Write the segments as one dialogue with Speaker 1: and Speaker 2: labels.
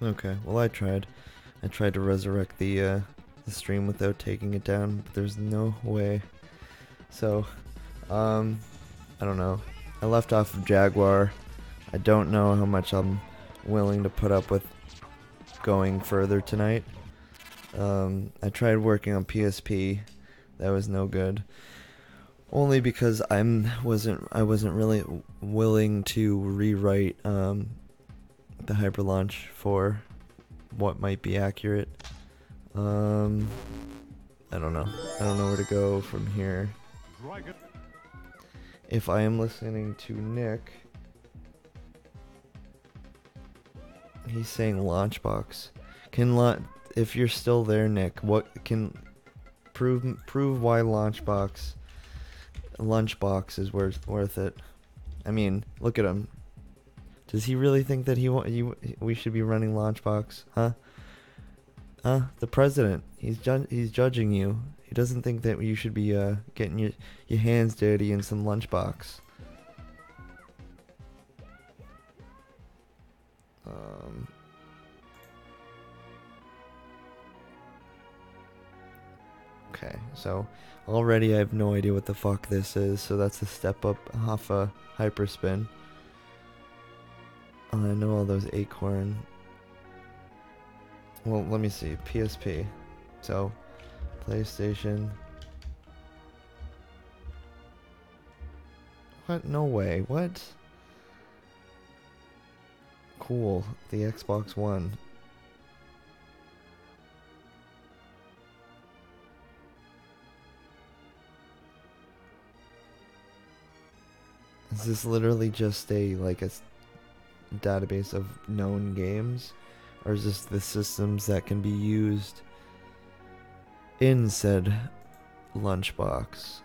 Speaker 1: Okay, well I tried. I tried to resurrect the stream without taking it down, but there's no way. So, I don't know. I left off of Jaguar. I don't know how much I'm willing to put up with going further tonight. I tried working on PSP. That was no good. Only because I wasn't really willing to rewrite the hyperlaunch for what might be accurate. I don't know. I don't know where to go from here. If I am listening to Nick, he's saying Launchbox. If you're still there, Nick, what can prove why Lunchbox is worth it? I mean, look at him. Does he really think that we should be running Launchbox? Huh? The president. He's judging you. He doesn't think that you should be getting your hands dirty in some Lunchbox. Okay, so already I have no idea what the fuck this is, so that's a step up off a HyperSpin. I know all those Acorn. Well, let me see. PSP. So, PlayStation. What? No way. What? Cool. The Xbox One. Is this literally just a database of known games, or is this the systems that can be used in said lunchbox?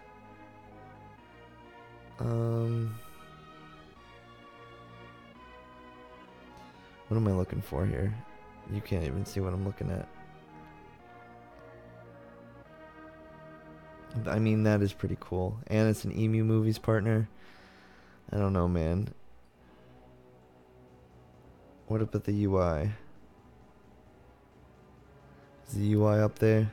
Speaker 1: What am I looking for here? You can't even see what I'm looking at. I mean, that is pretty cool. And it's an Emu Movies partner. I don't know, man. What about the UI? Is the UI up there?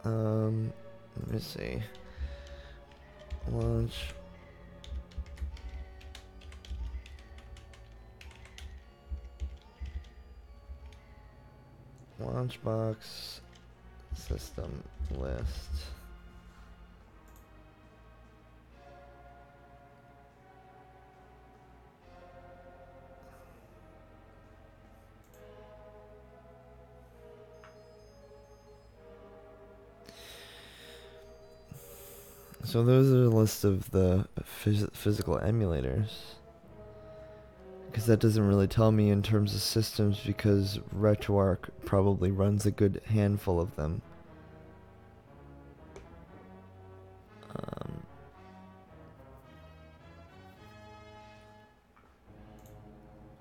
Speaker 1: Let me see. Launch. Launchbox system list. So those are a list of the physical emulators. Because that doesn't really tell me in terms of systems, because RetroArch probably runs a good handful of them.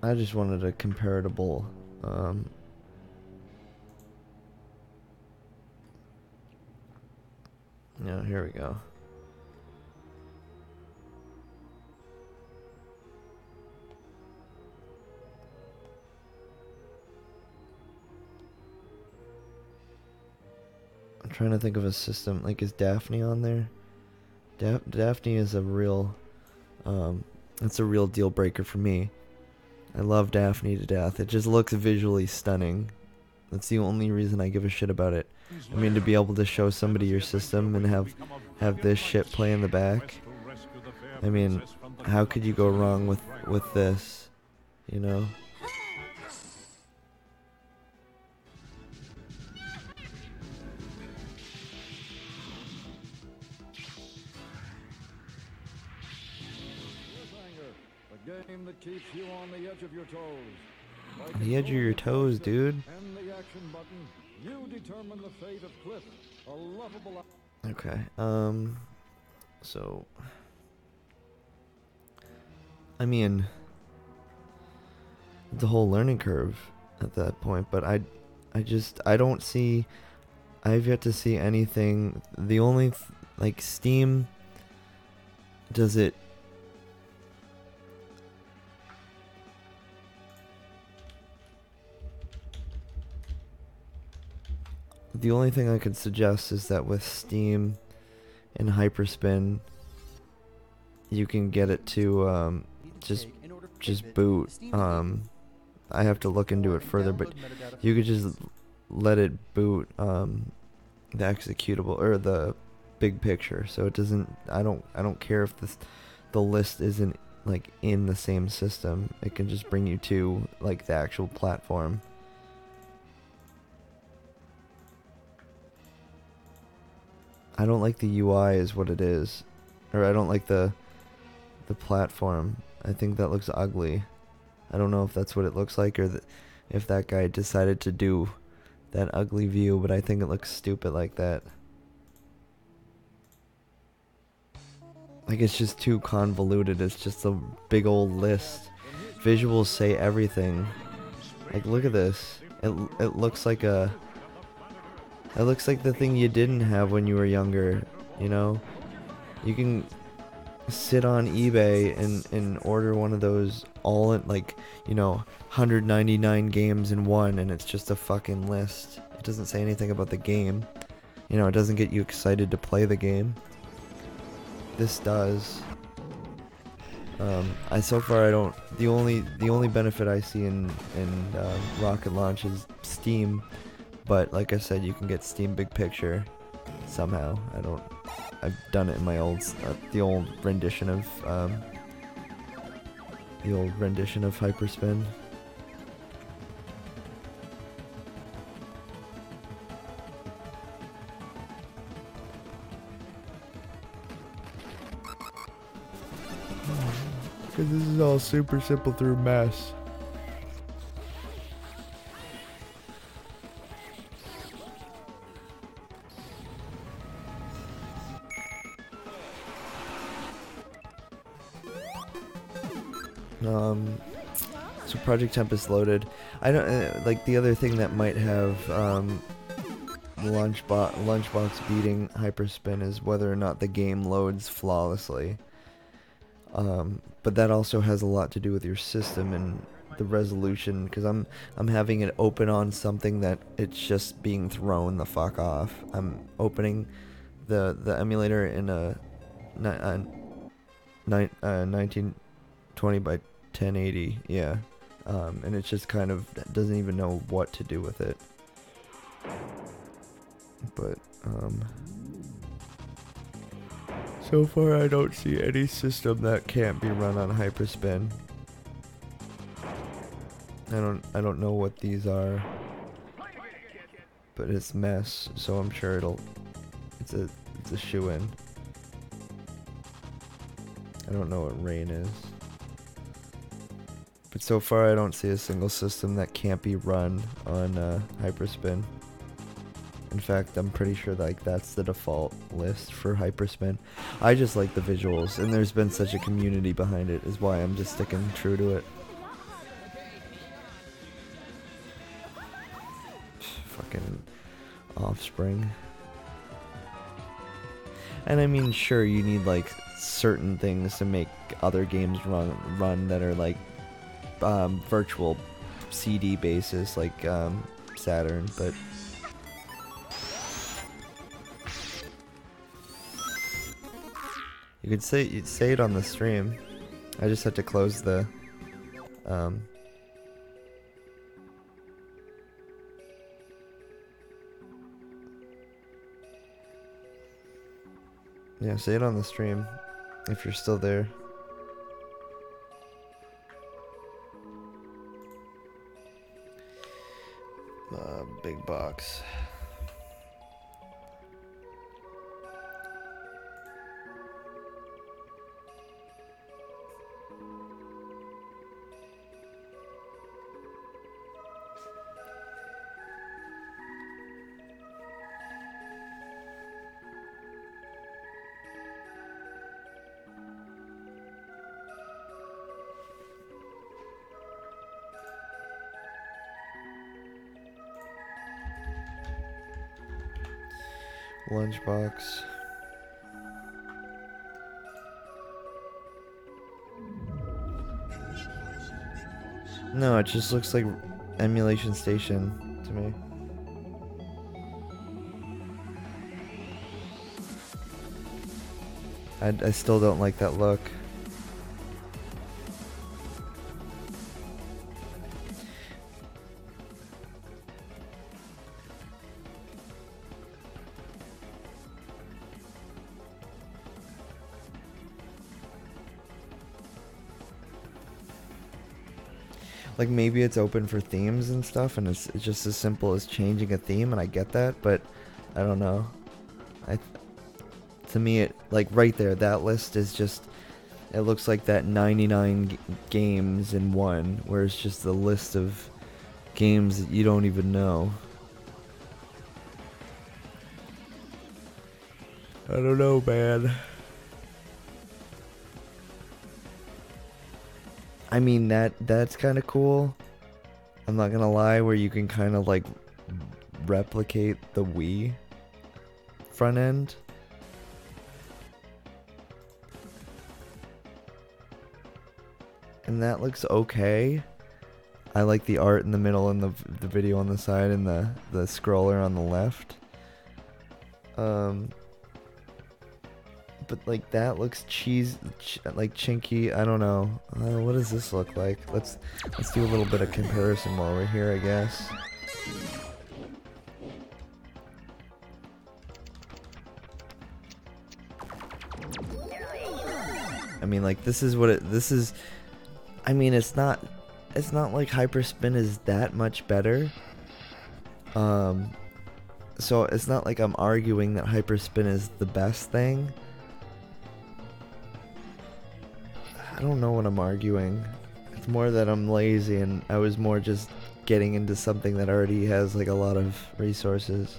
Speaker 1: I just wanted a comparable. Yeah, here we go. I'm trying to think of a system. Like, is Daphne on there? Daphne is a real, that's a real deal breaker for me. I love Daphne to death. It just looks visually stunning. That's the only reason I give a shit about it. I mean, to be able to show somebody your system and have this shit play in the back. I mean, how could you go wrong with this? You know?
Speaker 2: Game that keeps you on the edge of your toes.
Speaker 1: On the edge of your toes, dude.
Speaker 2: And the action button, you determine the fate of Cliff, a lovable.
Speaker 1: Okay. So I mean, the whole learning curve at that point, but I don't see. I've yet to see anything. The only like Steam does it. The only thing I could suggest is that with Steam and HyperSpin, you can get it to just boot. I have to look into it further, but you could just let it boot the executable or the big picture, so it doesn't. I don't care if the list isn't like in the same system. It can just bring you to like the actual platform. I don't like the UI is what it is, or I don't like the platform. I think that looks ugly. I don't know if that's what it looks like or if that guy decided to do that ugly view, but I think it looks stupid like that. Like, it's just too convoluted. It's just a big old list. Visuals say everything. Like, look at this. It looks like a... It looks like the thing you didn't have when you were younger, you know? You can sit on eBay and order one of those all in, like, you know, 199 games in one, and it's just a fucking list. It doesn't say anything about the game. You know, it doesn't get you excited to play the game. This does. So far I don't. The only benefit I see in Rocket Launch is Steam, but like I said, you can get Steam Big Picture somehow. I've done it in my the old rendition of HyperSpin. Because this is all super simple through Mesh. So Project Temp is loaded. I don't like the other thing that might have Lunchbox beating HyperSpin is whether or not the game loads flawlessly. But that also has a lot to do with your system and the resolution, because I'm having it open on something that it's just being thrown the fuck off. I'm opening the emulator in a 1920 by 1080, yeah, and it just kind of doesn't even know what to do with it. But so far I don't see any system that can't be run on HyperSpin. I don't know what these are, but it's Mess, so I'm sure it's a shoo-in. I don't know what Rain is. But so far I don't see a single system that can't be run on HyperSpin. In fact, I'm pretty sure like that's the default list for HyperSpin. I just like the visuals, and there's been such a community behind it, is why I'm just sticking true to it. Fucking Offspring. And I mean, sure, you need like certain things to make other games run that are like virtual CD basis, like Saturn, but you'd say it on the stream. I just had to close the yeah, say it on the stream if you're still there. Big box. Lunchbox. No, it just looks like Emulation Station to me. I still don't like that look. Like, maybe it's open for themes and stuff, and it's just as simple as changing a theme, and I get that, but I don't know. To me, it, like, right there, that list is just, it looks like that 99 games in one, where it's just a list of games that you don't even know. I don't know, man. I mean, that's kind of cool. I'm not gonna lie, where you can kind of like replicate the Wii front end. And that looks okay. I like the art in the middle and the video on the side and the scroller on the left. But like that looks like chinky. I don't know. What does this look like? Let's do a little bit of comparison while we're here, I guess. I mean, like, this is what this is. I mean, it's not like HyperSpin is that much better. So it's not like I'm arguing that HyperSpin is the best thing. I don't know what I'm arguing. It's more that I'm lazy, and I was more just getting into something that already has like a lot of resources.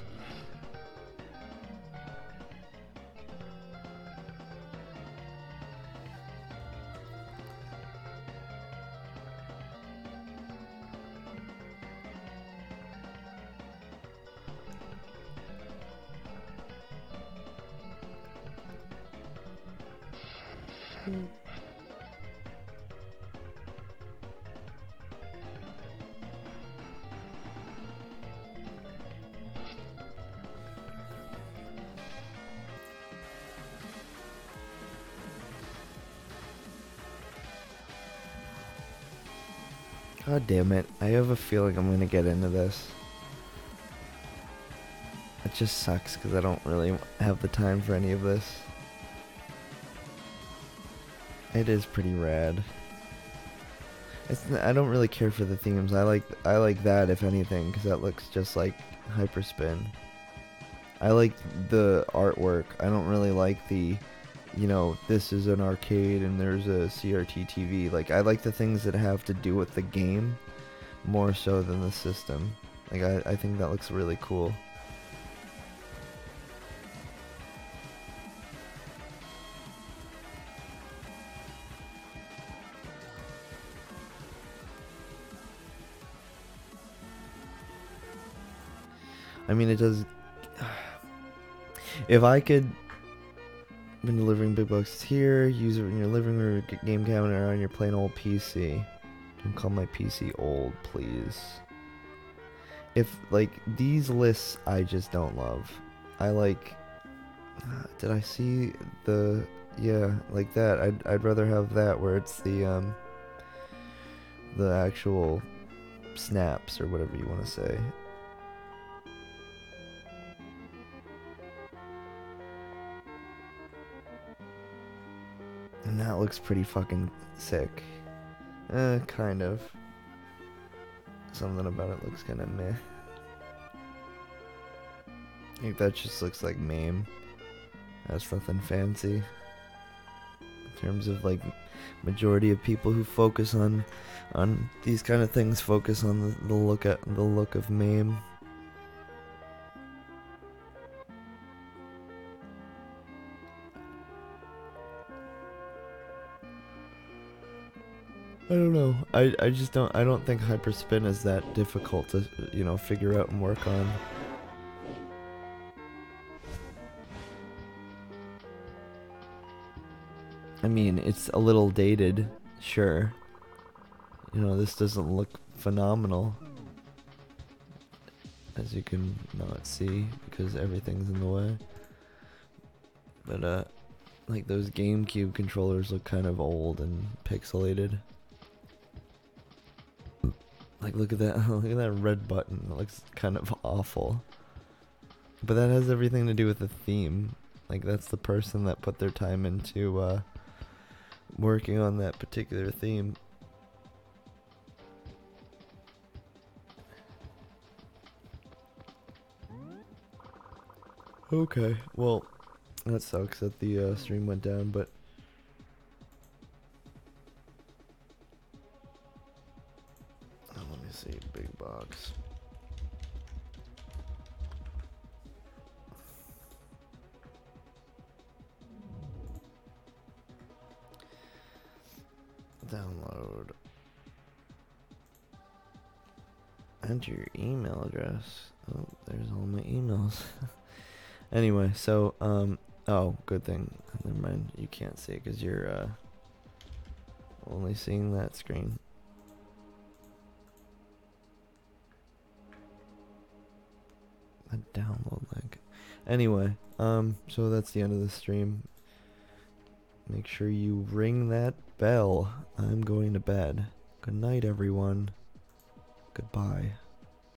Speaker 1: God damn it. I have a feeling I'm gonna get into this. It just sucks because I don't really have the time for any of this. It is pretty rad. I don't really care for the themes. I like that, if anything, because that looks just like HyperSpin. I like the artwork. I don't really like the, you know, this is an arcade and there's a CRT TV. Like, I like the things that have to do with the game more so than the system. Like, I think that looks really cool. I mean, it does. If I could, been delivering big bucks here, use it in your living room, game cabinet, or on your plain old PC. Don't call my PC old, please. If, like, these lists I just don't love. I like, did I see the, yeah, like that. I'd rather have that where it's the actual snaps or whatever you want to say. And that looks pretty fucking sick. Kind of. Something about it looks kind of meh. I think that just looks like MAME. That's nothing fancy. In terms of, like, majority of people who focus on these kind of things focus on the look of MAME. I don't know. I just don't think HyperSpin is that difficult to, you know, figure out and work on. I mean, it's a little dated, sure. You know, this doesn't look phenomenal, as you can not see because everything's in the way. But Like those GameCube controllers look kind of old and pixelated. Like look at that, look at that red button. It looks kind of awful. But that has everything to do with the theme. Like that's the person that put their time into working on that particular theme. Okay, well, that sucks that the stream went down, but let me see, big box. Download. Enter your email address. Oh, there's all my emails. Anyway, so, oh, good thing. Never mind, you can't see it because you're, only seeing that screen. A download link. Anyway, so that's the end of the stream. Make sure you ring that bell. I'm going to bed. Good night, everyone. Goodbye.